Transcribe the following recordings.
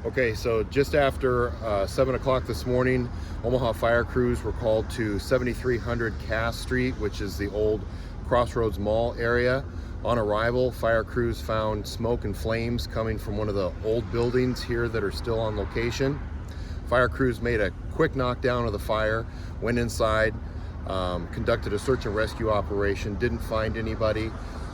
Okay, so just after 7 o'clock this morning, Omaha fire crews were called to 7300 Cass Street, which is the old Crossroads Mall area. On arrival, fire crews found smoke and flames coming from one of the old buildings here that are still on location. Fire crews made a quick knockdown of the fire, went inside, conducted a search and rescue operation, didn't find anybody.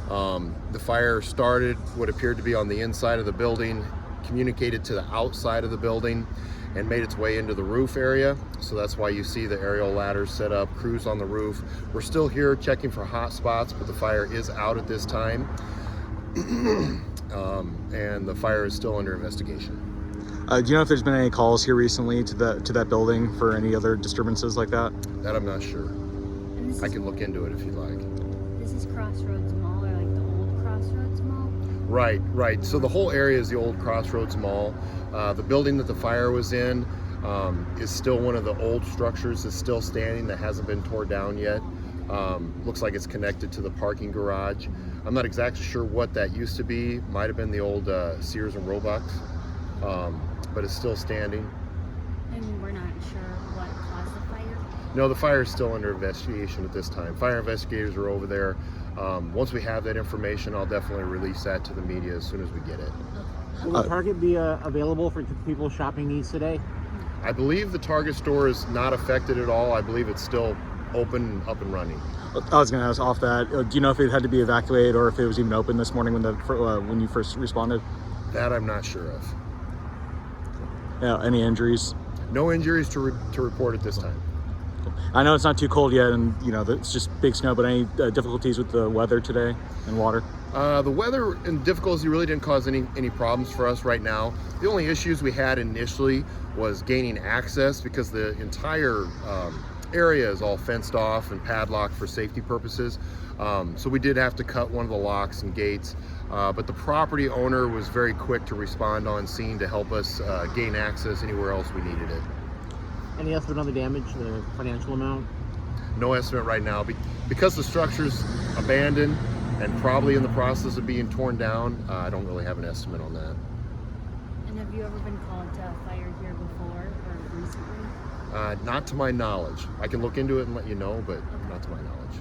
The fire started what appeared to be on the inside of the building, communicated to the outside of the building, and made its way into the roof area. So that's why you see the aerial ladders set up, crews on the roof. We're still here checking for hot spots, but the fire is out at this time. And the fire is still under investigation. Do you know if there's been any calls here recently to that building for any other disturbances like that? That I'm not sure. I can look into it if you'd like. This is Crossroads Mall, or like the old Crossroads Mall? Right. So the whole area is the old Crossroads Mall. The building that the fire was in is still one of the old structures that's still standing that hasn't been torn down yet. Looks like it's connected to the parking garage. I'm not exactly sure what that used to be. Might have been the old Sears and Roebuck, but it's still standing. And we're not sure what caused the fire? No, the fire is still under investigation at this time. Fire investigators are over there. Once we have that information, I'll definitely release that to the media as soon as we get it. Will the Target be available for people shopping needs today? I believe the Target store is not affected at all. I believe it's still open, up and running. I was going to ask off that. Do you know if it had to be evacuated or if it was even open this morning when you first responded? That I'm not sure of. Yeah. Any injuries? No injuries to report at this time. I know it's not too cold yet, and it's just big snow. But any difficulties with the weather today and water? The weather and difficulties really didn't cause any problems for us right now. The only issues we had initially was gaining access because the entire area is all fenced off and padlocked for safety purposes. So we did have to cut one of the locks and gates, but the property owner was very quick to respond on scene to help us gain access anywhere else we needed it. Any estimate on the damage, the financial amount? No estimate right now. Because the structure's abandoned and probably in the process of being torn down, I don't really have an estimate on that. And have you ever been called to a fire here before or recently? Not to my knowledge. I can look into it and let you know, but not to my knowledge.